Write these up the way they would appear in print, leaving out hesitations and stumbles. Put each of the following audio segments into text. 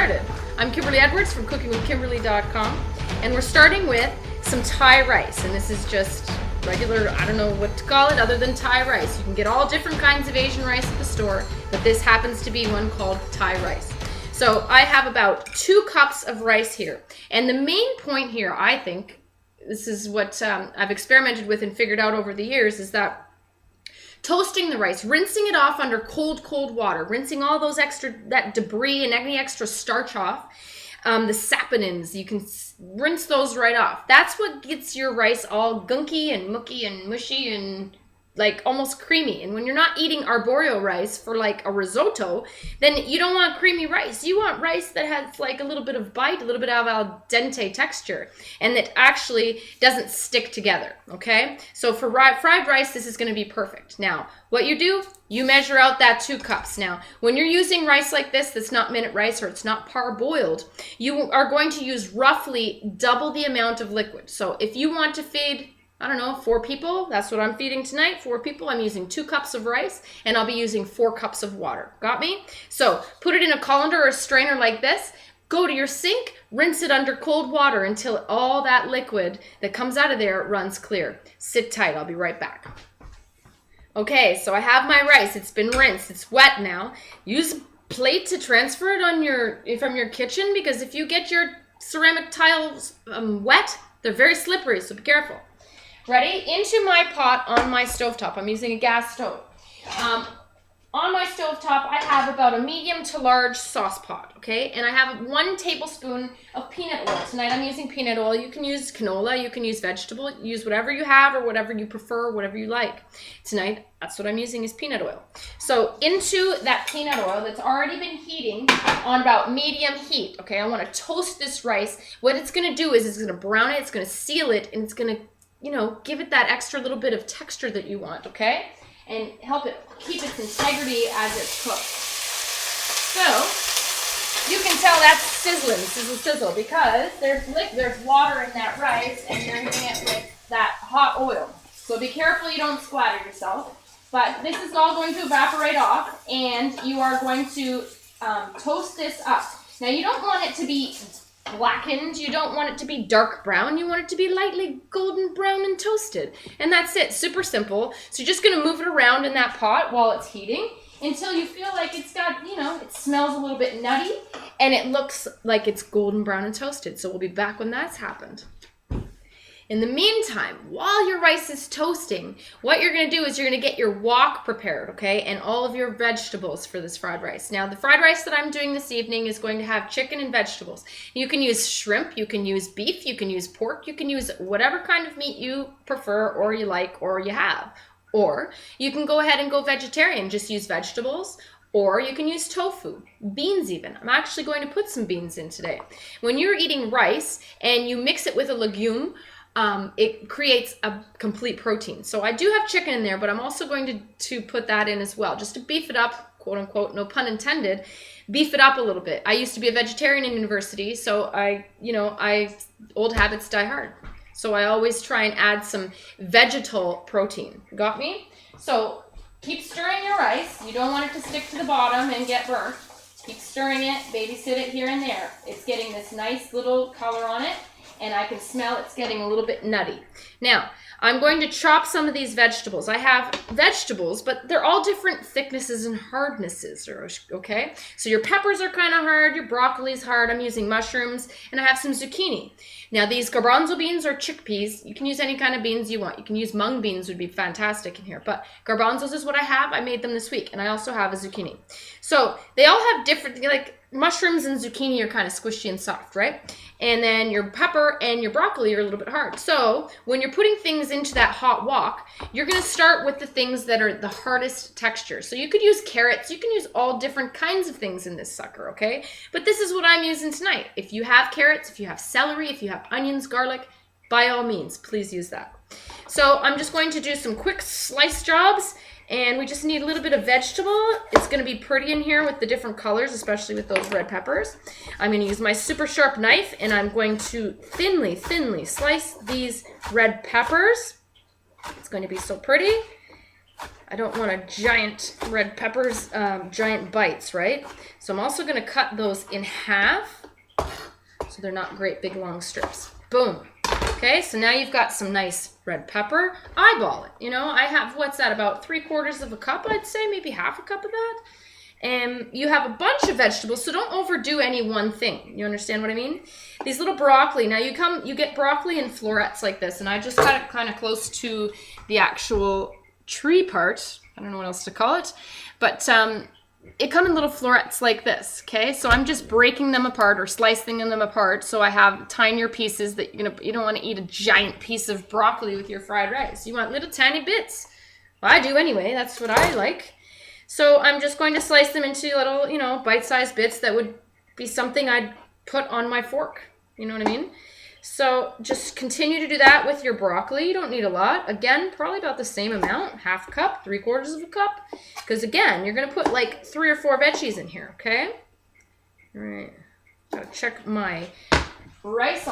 started. I'm Kimberly Edwards from cookingwithkimberly.com, and we're starting with some Thai rice. And this is just regular, I don't know what to call it other than Thai rice. You can get all different kinds of Asian rice at the store, but this happens to be one called Thai rice. So I have about 2 cups of rice here. And the main point here, I think, this is what I've experimented with and figured out over the years, is that toasting the rice, rinsing it off under cold water, rinsing all those that debris and any extra starch off, the saponins, you can rinse those right off. That's what gets your rice all gunky and mucky and mushy and like almost creamy. And when you're not eating arborio rice for like a risotto, then you don't want creamy rice. You want rice that has like a little bit of bite, a little bit of al dente texture, and that actually doesn't stick together, okay? So for fried rice, this is gonna be perfect. Now, what you do, you measure out that 2 cups. Now, when you're using rice like this, that's not minute rice or it's not parboiled, you are going to use roughly double the amount of liquid. So if you want to feed, I don't know, 4 people, that's what I'm feeding tonight, 4 people, I'm using 2 cups of rice, and I'll be using 4 cups of water. Got me? So put it in a colander or a strainer like this, go to your sink, rinse it under cold water until all that liquid that comes out of there runs clear. Sit tight, I'll be right back. Okay, so I have my rice, it's been rinsed, it's wet now. Use a plate to transfer it from your kitchen, because if you get your ceramic tiles wet, they're very slippery, so be careful. Ready? Into my pot on my stovetop. I'm using a gas stove. On my stovetop, I have about a medium to large sauce pot, okay? And I have 1 tablespoon of peanut oil. Tonight I'm using peanut oil. You can use canola, you can use vegetable, use whatever you have or whatever you prefer, whatever you like. Tonight, that's what I'm using is peanut oil. So into that peanut oil that's already been heating on about medium heat, okay? I want to toast this rice. What it's going to do is it's going to brown it, it's going to seal it, and it's going to, you know, give it that extra little bit of texture that you want, okay? And help it keep its integrity as it's cooked. So, you can tell that's sizzling, sizzle, because there's water in that rice and you're hitting it with that hot oil. So be careful you don't splatter yourself. But this is all going to evaporate off, and you are going to toast this up. Now, you don't want it to be blackened, you don't want it to be dark brown, you want it to be lightly golden brown and toasted. And that's it, super simple. So you're just gonna move it around in that pot while it's heating until you feel like it's got, you know, it smells a little bit nutty and it looks like it's golden brown and toasted. So we'll be back when that's happened. In the meantime, while your rice is toasting, what you're going to do is you're going to get your wok prepared, okay, and all of your vegetables for this fried rice. Now, the fried rice that I'm doing this evening is going to have chicken and vegetables. You can use shrimp, you can use beef, you can use pork, you can use whatever kind of meat you prefer or you like or you have. Or you can go ahead and go vegetarian, just use vegetables. Or you can use tofu, beans even. I'm actually going to put some beans in today. When you're eating rice and you mix it with a legume, it creates a complete protein. So I do have chicken in there, but I'm also going to put that in as well, just to beef it up, quote unquote, no pun intended, beef it up a little bit. I used to be a vegetarian in university, so old habits die hard. So I always try and add some vegetal protein. Got me? So keep stirring your rice. You don't want it to stick to the bottom and get burnt. Keep stirring it, babysit it here and there. It's getting this nice little color on it, and I can smell it's getting a little bit nutty. Now, I'm going to chop some of these vegetables. I have vegetables, but they're all different thicknesses and hardnesses, okay? So your peppers are kind of hard, your broccoli's hard, I'm using mushrooms, and I have some zucchini. Now, these garbanzo beans or chickpeas, you can use any kind of beans you want. You can use mung beans, would be fantastic in here, but garbanzos is what I have. I made them this week, and I also have a zucchini. So they all have different, like mushrooms and zucchini are kind of squishy and soft, right? And then your pepper and your broccoli are a little bit hard. So when you're putting things into that hot wok, you're going to start with the things that are the hardest texture. So you could use carrots. You can use all different kinds of things in this sucker, okay? But this is what I'm using tonight. If you have carrots, if you have celery, if you have onions, garlic, by all means, please use that. So I'm just going to do some quick slice jobs. And we just need a little bit of vegetable. It's going to be pretty in here with the different colors, especially with those red peppers. I'm going to use my super sharp knife, and I'm going to thinly slice these red peppers. It's going to be so pretty. I don't want a giant red peppers, giant bites, right? So I'm also going to cut those in half so they're not great big long strips. Boom. Okay, so now you've got some nice red pepper. Eyeball it. You know, I have, what's that, about 3/4 of a cup, I'd say, maybe half a cup of that. And you have a bunch of vegetables, so don't overdo any one thing. You understand what I mean? These little broccoli, now you get broccoli in florets like this, and I just cut it kind of close to the actual tree part. I don't know what else to call it, but it comes in little florets like this, okay? So I'm just breaking them apart or slicing them apart so I have tinier pieces that you don't want to eat a giant piece of broccoli with your fried rice. You want little tiny bits. Well, I do anyway. That's what I like. So I'm just going to slice them into little, you know, bite-sized bits that would be something I'd put on my fork. You know what I mean? So just continue to do that with your broccoli. You don't need a lot. Again, probably about the same amount, half a cup, 3/4 of a cup. Because again, you're going to put like 3 or 4 veggies in here, okay? All right. Gotta check my rice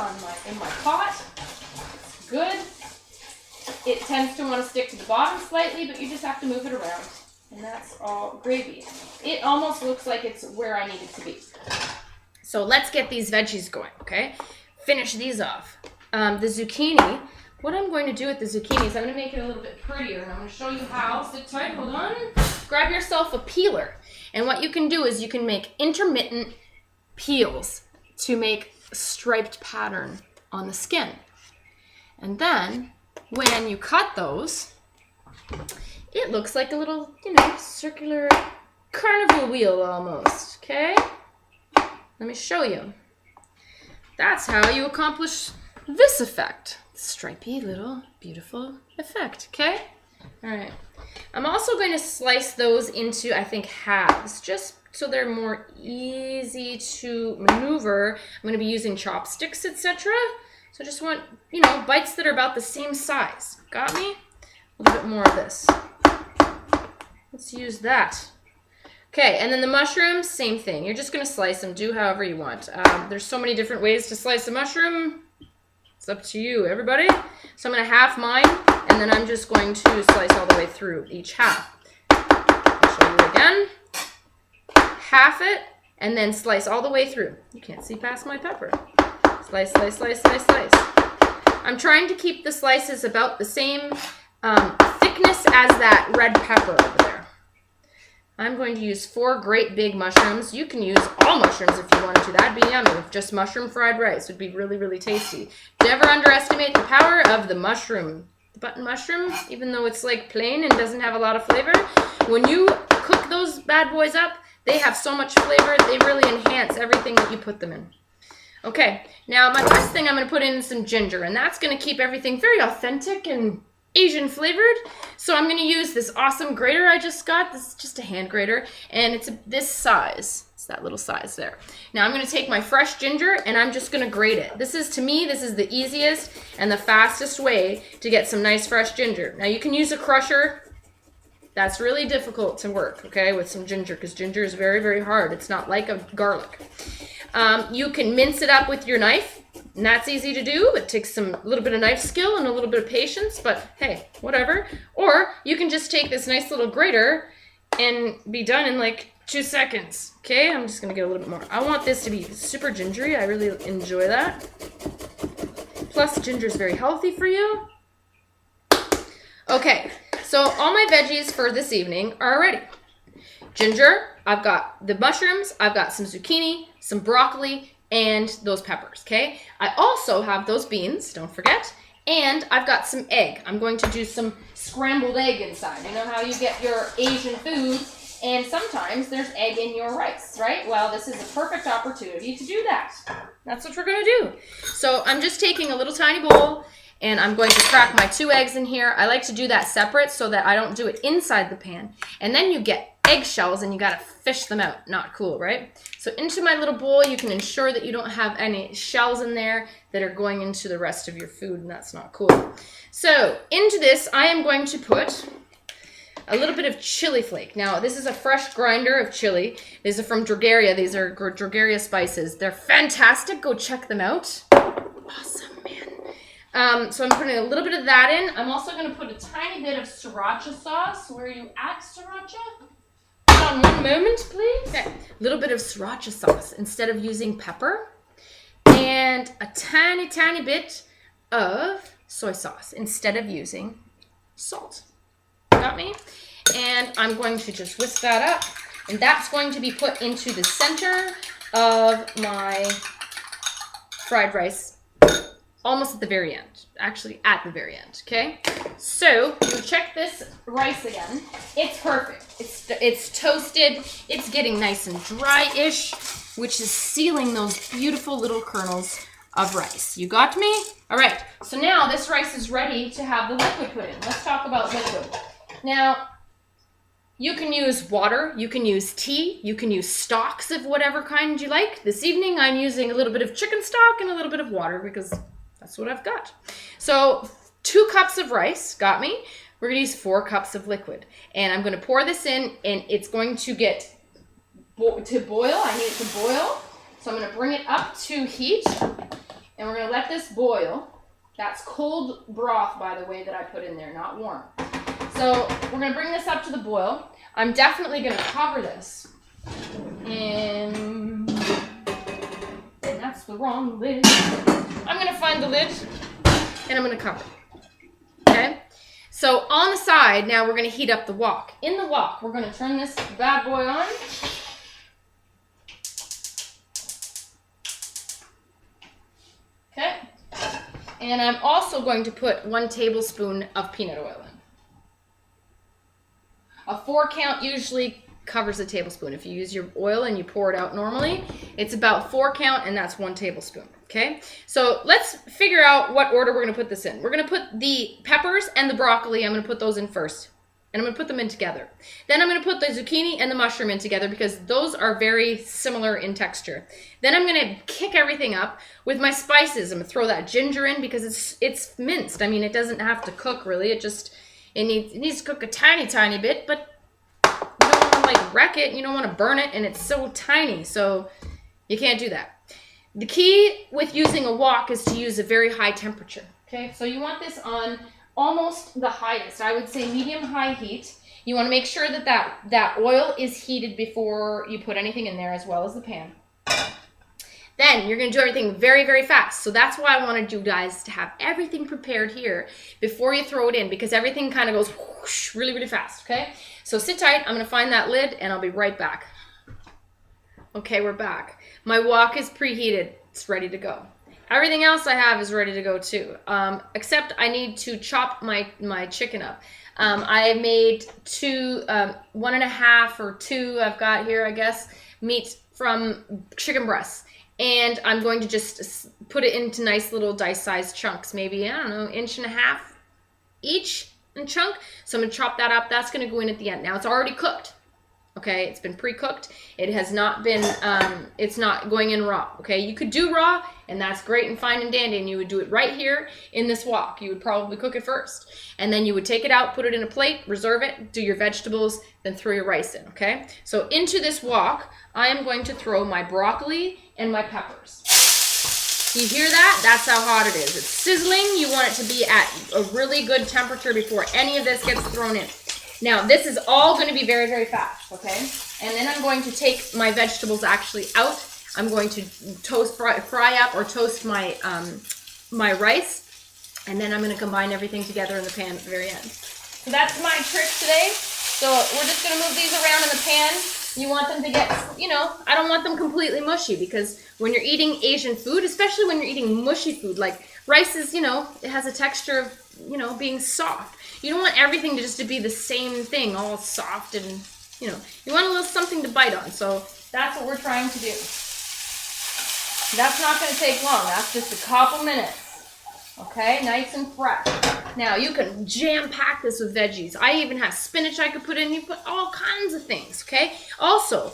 in my pot. It's good. It tends to want to stick to the bottom slightly, but you just have to move it around. And that's all gravy. It almost looks like it's where I need it to be. So let's get these veggies going, okay? Finish these off. The zucchini, what I'm going to do with the zucchini is I'm going to make it a little bit prettier, and I'm going to show you how. Sit tight, hold on. Grab yourself a peeler, and what you can do is you can make intermittent peels to make a striped pattern on the skin. And then when you cut those, it looks like a little, you know, circular carnival wheel almost, okay? Let me show you. That's how you accomplish this effect. Stripy little beautiful effect, okay? All right. I'm also going to slice those into, I think, halves, just so they're more easy to maneuver. I'm going to be using chopsticks, etc. So I just want, you know, bites that are about the same size. Got me? A little bit more of this. Let's use that. Okay, and then the mushrooms, same thing. You're just going to slice them. Do however you want. There's so many different ways to slice a mushroom. It's up to you, everybody. So I'm going to half mine, and then I'm just going to slice all the way through each half. I'll show you again. Half it, and then slice all the way through. You can't see past my pepper. Slice, slice, slice, slice, slice. I'm trying to keep the slices about the same thickness as that red pepper over there. I'm going to use 4 great big mushrooms. You can use all mushrooms if you wanted to. That'd be yummy. Just mushroom fried rice would be really, really tasty. Never underestimate the power of the mushroom. The button mushroom, even though it's like plain and doesn't have a lot of flavor, when you cook those bad boys up, they have so much flavor, they really enhance everything that you put them in. Okay, now my last thing I'm going to put in is some ginger, and that's going to keep everything very authentic and Asian flavored. So I'm going to use this awesome grater I just got. This is just a hand grater, and it's this size. It's that little size there. Now I'm going to take my fresh ginger, and I'm just going to grate it. This is, to me, this is the easiest and the fastest way to get some nice fresh ginger. Now you can use a crusher. That's really difficult to work, okay, with some ginger, because ginger is very, very hard. It's not like a garlic. You can mince it up with your knife. And that's easy to do. It takes a little bit of knife skill and a little bit of patience, but hey, whatever. Or you can just take this nice little grater and be done in like 2 seconds. Okay, I'm just gonna get a little bit more. I want this to be super gingery. I really enjoy that. Plus, ginger is very healthy for you. Okay, so all my veggies for this evening are ready. Ginger, I've got the mushrooms, I've got some zucchini, some broccoli, and those peppers, okay? I also have those beans, don't forget, and I've got some egg. I'm going to do some scrambled egg inside. You know how you get your Asian food, and sometimes there's egg in your rice, right? Well, this is a perfect opportunity to do that. That's what we're gonna do. So I'm just taking a little tiny bowl, and I'm going to crack my 2 eggs in here. I like to do that separate so that I don't do it inside the pan. And then you get eggshells and you gotta fish them out. Not cool, right? So into my little bowl, you can ensure that you don't have any shells in there that are going into the rest of your food, and that's not cool. So into this, I am going to put a little bit of chili flake. Now, this is a fresh grinder of chili. These are from Drogeria. These are Drogeria spices. They're fantastic. Go check them out. Awesome, man. So I'm putting a little bit of that in. I'm also going to put a tiny bit of sriracha sauce. Where are you at, sriracha? Hold on one moment, please. Okay, a little bit of sriracha sauce instead of using pepper. And a tiny, tiny bit of soy sauce instead of using salt. Got me? And I'm going to just whisk that up. And that's going to be put into the center of my fried rice, almost at the very end. Actually, at the very end, okay? So, you check this rice again. It's perfect. It's toasted. It's getting nice and dry-ish, which is sealing those beautiful little kernels of rice. You got me? All right, so now this rice is ready to have the liquid put in. Let's talk about liquid. Now, you can use water, you can use tea, you can use stocks of whatever kind you like. This evening, I'm using a little bit of chicken stock and a little bit of water because that's what I've got. So 2 cups of rice, got me? We're gonna use 4 cups of liquid. And I'm gonna pour this in and it's going to get to boil. I need it to boil. So I'm gonna bring it up to heat and we're gonna let this boil. That's cold broth, by the way, that I put in there, not warm. So we're gonna bring this up to the boil. I'm definitely gonna cover this. And that's the wrong lid. I'm gonna find the lid and I'm gonna cover it. Okay? So on the side, now we're gonna heat up the wok. In the wok, we're gonna turn this bad boy on. Okay? And I'm also going to put 1 tablespoon of peanut oil in. A 4 count usually covers a tablespoon. If you use your oil and you pour it out normally, it's about 4 count and that's 1 tablespoon. Okay, so let's figure out what order we're going to put this in. We're going to put the peppers and the broccoli, I'm going to put those in first. And I'm going to put them in together. Then I'm going to put the zucchini and the mushroom in together because those are very similar in texture. Then I'm going to kick everything up with my spices. I'm going to throw that ginger in because it's minced. I mean, it doesn't have to cook really. It needs to cook a tiny, tiny bit, but you don't want to like wreck it. You don't want to burn it, and it's so tiny, so you can't do that. The key with using a wok is to use a very high temperature. Okay, so you want this on almost the highest. I would say medium-high heat. You want to make sure that oil is heated before you put anything in there, as well as the pan. Then you're going to do everything very, very fast. So that's why I wanted you guys to have everything prepared here before you throw it in, because everything kind of goes whoosh, really, really fast, okay? So sit tight. I'm going to find that lid, and I'll be right back. Okay, we're back. My wok is preheated. It's ready to go. Everything else I have is ready to go too, except I need to chop my chicken up. I made 1.5 or 2 I've got here, I guess, meat from chicken breasts. And I'm going to just put it into nice little dice-sized chunks, maybe, I don't know, 1.5 inches each in chunk. So I'm going to chop that up. That's going to go in at the end. Now, it's already cooked. Okay, it's been pre-cooked. It has not been, it's not going in raw, okay? You could do raw, and that's great and fine and dandy, and you would do it right here in this wok. You would probably cook it first, and then you would take it out, put it in a plate, reserve it, do your vegetables, then throw your rice in, okay? So into this wok, I am going to throw my broccoli and my peppers. You hear that? That's how hot it is. It's sizzling. You want it to be at a really good temperature before any of this gets thrown in. Now, this is all going to be very, very fast, okay? And then I'm going to take my vegetables actually out. I'm going to fry up or toast my my rice, and then I'm going to combine everything together in the pan at the very end. So that's my trick today. So we're just going to move these around in the pan. You want them to get, I don't want them completely mushy, because when you're eating Asian food, especially when you're eating mushy food, like rice is, it has a texture of, being soft. You don't want everything to be the same thing, all soft and, you want a little something to bite on. So that's what we're trying to do. That's not going to take long. That's just a couple minutes. Okay, nice and fresh. Now, you can jam-pack this with veggies. I even have spinach I could put in. You put all kinds of things, okay? Also,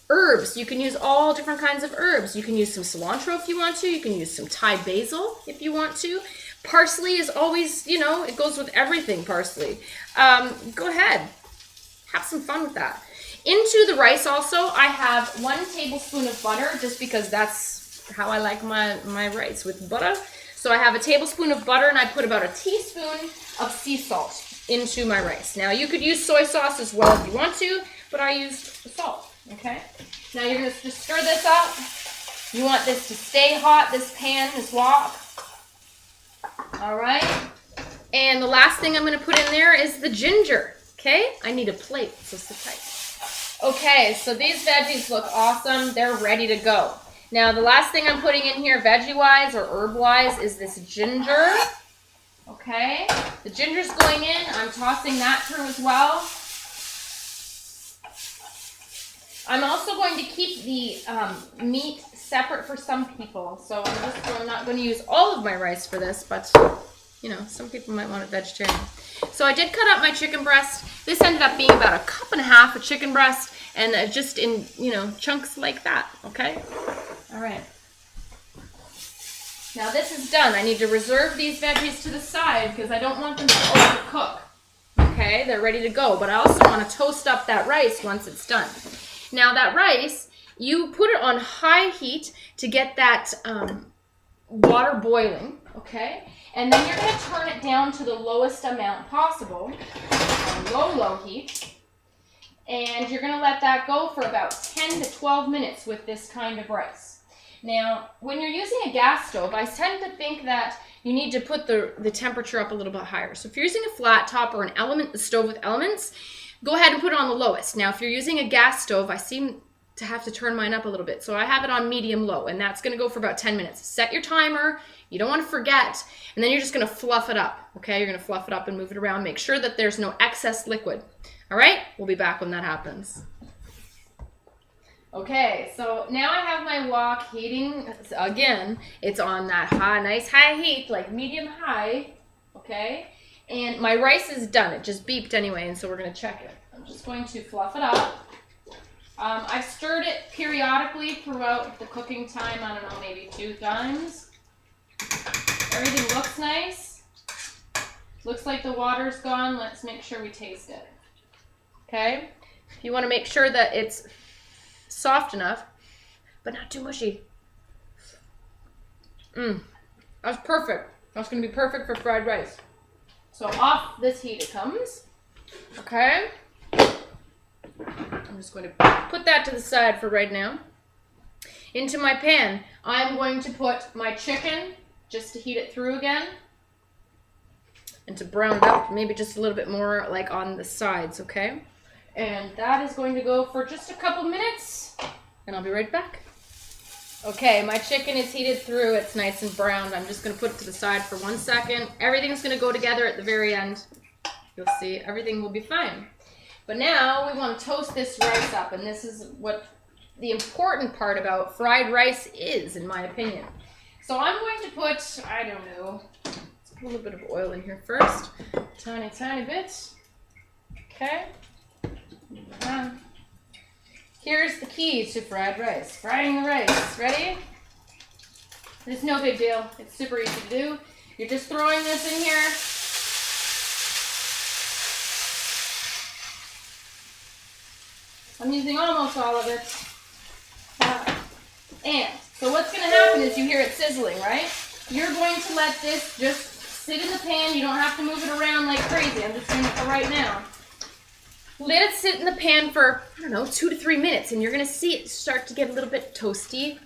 herbs. You can use all different kinds of herbs. You can use some cilantro if you want to. You can use some Thai basil if you want to. Parsley is always, it goes with everything, parsley. Go ahead. Have some fun with that. Into the rice also, I have 1 tablespoon of butter, just because that's how I like my rice, with butter. So I have a tablespoon of butter, and I put about a teaspoon of sea salt into my rice. Now you could use soy sauce as well if you want to, but I used the salt, okay? Now you're gonna just stir this up. You want this to stay hot, this pan, this wok. All right. And the last thing I'm gonna put in there is the ginger, okay? I need a plate, so sit tight. Okay, so these veggies look awesome. They're ready to go. Now the last thing I'm putting in here, veggie-wise or herb-wise, is this ginger. Okay, the ginger's going in. I'm tossing that through as well. I'm also going to keep the meat separate for some people. So I'm not going to use all of my rice for this, but you know, some people might want it vegetarian. So I did cut up my chicken breast. This ended up being about 1.5 cups of chicken breast, and just in, you know, chunks like that, okay? All right. Now this is done. I need to reserve these veggies to the side because I don't want them to overcook. Okay, they're ready to go, but I also want to toast up that rice once it's done. Now that rice, you put it on high heat to get that water boiling, okay? And then you're going to turn it down to the lowest amount possible, low heat. And you're going to let that go for about 10 to 12 minutes with this kind of rice. Now, when you're using a gas stove, I tend to think that you need to put the temperature up a little bit higher. So if you're using a flat top or a stove with elements, go ahead and put it on the lowest. Now, if you're using a gas stove, I seem to have to turn mine up a little bit. So I have it on medium-low, and that's going to go for about 10 minutes. Set your timer. You don't want to forget. And then you're just going to fluff it up, okay? You're going to fluff it up and move it around. Make sure that there's no excess liquid. All right? We'll be back when that happens. Okay, so now I have my wok heating. Again, it's on that nice high heat, like medium-high, okay? And my rice is done. It just beeped anyway, and so we're going to check it. I'm just going to fluff it up. I've stirred it periodically throughout the cooking time. I don't know, maybe 2 times. Everything looks nice. Looks like the water's gone. Let's make sure we taste it. Okay? You want to make sure that it's soft enough, but not too mushy. That's perfect. That's going to be perfect for fried rice. So off this heat it comes. Okay? I'm just going to put that to the side for right now. Into my pan, I'm going to put my chicken just to heat it through again. And to brown it up, maybe just a little bit more like on the sides, okay? And that is going to go for just a couple minutes, and I'll be right back. Okay, my chicken is heated through. It's nice and browned. I'm just going to put it to the side for 1 second. Everything's going to go together at the very end. You'll see everything will be fine. But now we want to toast this rice up, and this is what the important part about fried rice is, in my opinion. So I'm going to put, I don't know, let's put a little bit of oil in here first. Tiny bit. Okay. Here's the key to fried rice. Frying the rice. Ready? It's no big deal. It's super easy to do. You're just throwing this in here. I'm using almost all of it. And so what's going to happen is you hear it sizzling, right? You're going to let this just sit in the pan. You don't have to move it around like crazy. I'm just doing it for right now. Let it sit in the pan for, I don't know, 2 to 3 minutes, and you're going to see it start to get a little bit toasty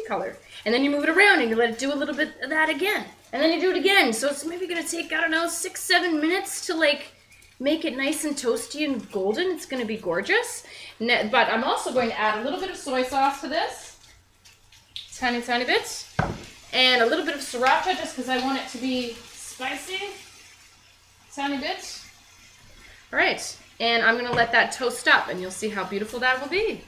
color. And then you move it around, and you let it do a little bit of that again. And then you do it again. So it's maybe going to take, I don't know, 6-7 minutes to, like, make it nice and toasty and golden. It's going to be gorgeous. But I'm also going to add a little bit of soy sauce to this. Tiny bit. And a little bit of sriracha, just because I want it to be spicy. Tiny bit. All right. And I'm going to let that toast up, and you'll see how beautiful that will be.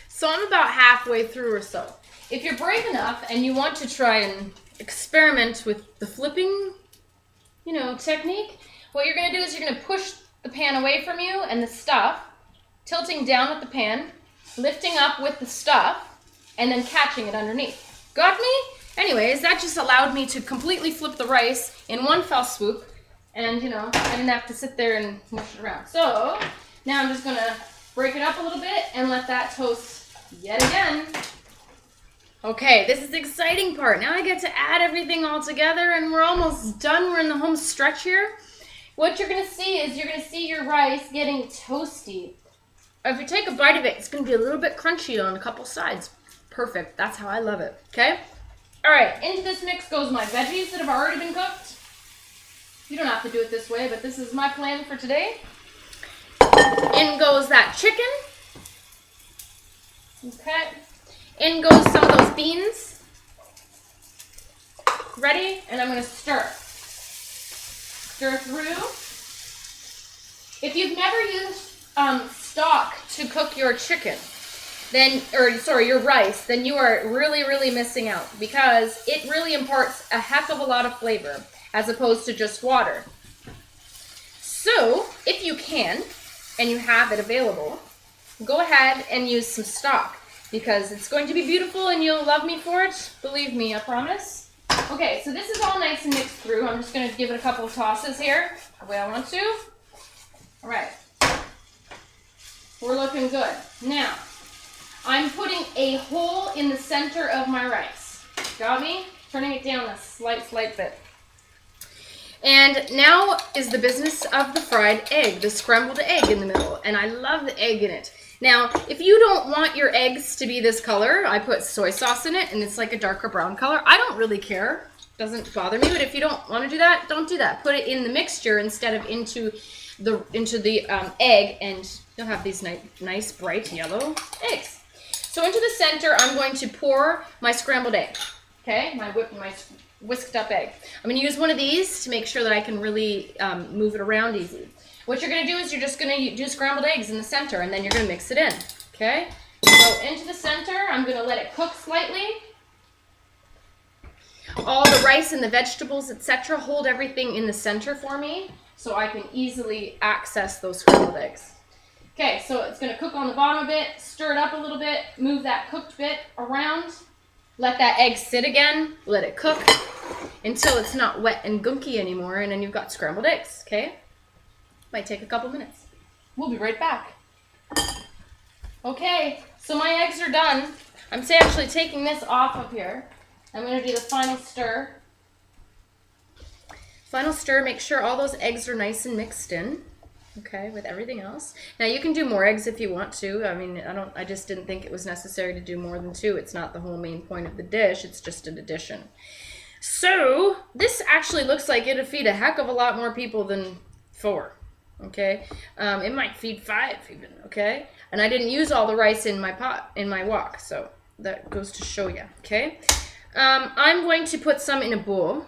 So I'm about halfway through or so. If you're brave enough and you want to try and experiment with the flipping, technique, what you're going to do is you're going to push the pan away from you and the stuff, tilting down with the pan, lifting up with the stuff, and then catching it underneath. Got me? Anyways, that just allowed me to completely flip the rice in one fell swoop. And, I didn't have to sit there and mush it around. So, now I'm just going to break it up a little bit and let that toast yet again. Okay, this is the exciting part. Now I get to add everything all together and we're almost done. We're in the home stretch here. What you're going to see is you're going to see your rice getting toasty. If you take a bite of it, it's going to be a little bit crunchy on a couple sides. Perfect. That's how I love it. Okay? All right, into this mix goes my veggies that have already been cooked. You don't have to do it this way, but this is my plan for today. In goes that chicken. Okay. In goes some of those beans. Ready? And I'm going to stir. Stir through. If you've never used stock to cook your chicken, then, your rice, then you are really, really missing out because it really imparts a heck of a lot of flavor as opposed to just water. So, if you can, and you have it available, go ahead and use some stock because it's going to be beautiful and you'll love me for it. Believe me, I promise. Okay, so this is all nice and mixed through. I'm just going to give it a couple of tosses here, the way I want to. All right. We're looking good. Now, I'm putting a hole in the center of my rice. Got me? Turning it down a slight bit. And now is the business of the fried egg, the scrambled egg in the middle. And I love the egg in it. Now, if you don't want your eggs to be this color, I put soy sauce in it and it's like a darker brown color. I don't really care. Doesn't bother me, but if you don't want to do that, don't do that. Put it in the mixture instead of into the egg and you'll have these nice bright yellow eggs. So into the center, I'm going to pour my scrambled egg. Okay, my whisked up egg. I'm going to use one of these to make sure that I can really move it around easy. What you're going to do is you're just going to do scrambled eggs in the center and then you're going to mix it in. Okay? So into the center, I'm going to let it cook slightly. All the rice and the vegetables, etc., hold everything in the center for me so I can easily access those scrambled eggs. Okay, so it's going to cook on the bottom a bit, stir it up a little bit, move that cooked bit around. Let that egg sit again, let it cook until it's not wet and gunky anymore, and then you've got scrambled eggs, okay? Might take a couple minutes. We'll be right back. Okay, so my eggs are done. I'm actually taking this off of here. I'm going to do the final stir. Final stir, make sure all those eggs are nice and mixed in. Okay, with everything else. Now you can do more eggs if you want to. I mean, I just didn't think it was necessary to do more than 2. It's not the whole main point of the dish. It's just an addition. So this actually looks like it'll feed a heck of a lot more people than 4. Okay, it might feed 5 even. Okay, and I didn't use all the rice in my pot in my wok, so that goes to show you. Okay, I'm going to put some in a bowl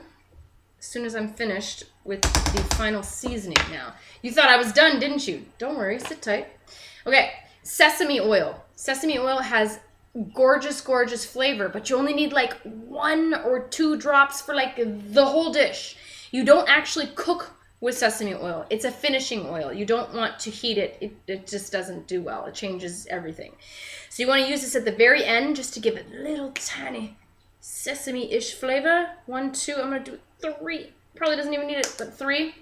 as soon as I'm finished with the final seasoning now. You thought I was done, didn't you? Don't worry, sit tight. Okay, sesame oil. Sesame oil has gorgeous, gorgeous flavor, but you only need like 1 or 2 drops for like the whole dish. You don't actually cook with sesame oil. It's a finishing oil. You don't want to heat it. It just doesn't do well. It changes everything. So you want to use this at the very end just to give it a little tiny sesame-ish flavor. 1, 2, I'm going to do 3. Probably doesn't even need it, but 3.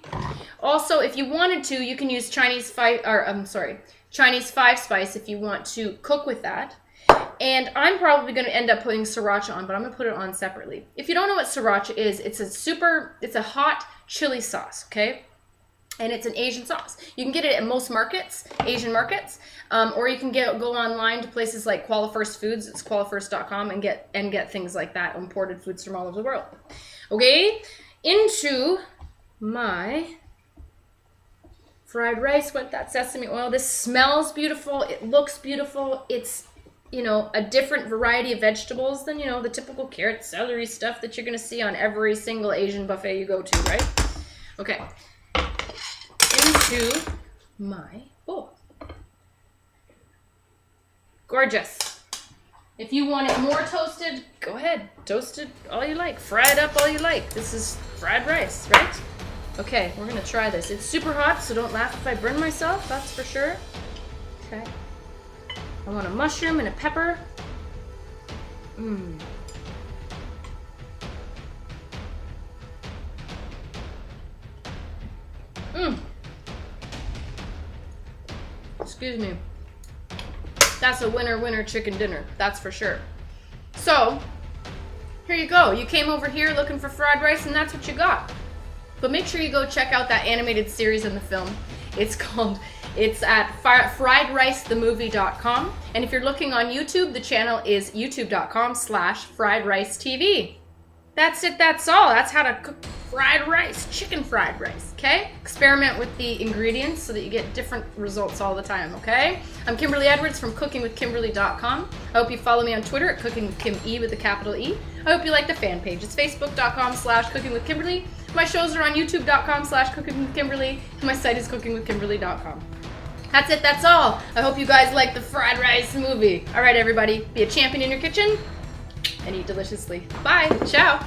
Also, if you wanted to, you can use Chinese 5 spice if you want to cook with that. And I'm probably going to end up putting sriracha on, but I'm going to put it on separately. If you don't know what sriracha is, it's a hot chili sauce, okay? And it's an Asian sauce. You can get it at most markets, Asian markets, or you can go online to places like Qualifirst Foods. It's qualifirst.com and get things like that, imported foods from all over the world. Okay, into my fried rice with that sesame oil. This smells beautiful. It looks beautiful. It's, a different variety of vegetables than, the typical carrot, celery stuff that you're going to see on every single Asian buffet you go to, right? Okay. Into my bowl. Gorgeous. If you want it more toasted, go ahead. Toast it all you like. Fry it up all you like. This is fried rice, right? Okay, we're going to try this. It's super hot, so don't laugh if I burn myself. That's for sure. Okay. I want a mushroom and a pepper. Mmm. Mmm. Excuse me. That's a winner chicken dinner. That's for sure. So, here you go. You came over here looking for fried rice, and that's what you got. But make sure you go check out that animated series in the film. It's at friedricethemovie.com. And if you're looking on YouTube, the channel is youtube.com/friedricetv. That's it, that's all. That's how to cook fried rice, chicken fried rice, okay? Experiment with the ingredients so that you get different results all the time, okay? I'm Kimberly Edwards from cookingwithkimberly.com. I hope you follow me on Twitter at cookingwithkime with a capital E. I hope you like the fan page. It's facebook.com/cookingwithkimberly. My shows are on youtube.com/cookingwithkimberly. And my site is cookingwithkimberly.com. That's it, that's all. I hope you guys like the fried rice movie. All right, everybody, be a champion in your kitchen and eat deliciously. Bye, ciao.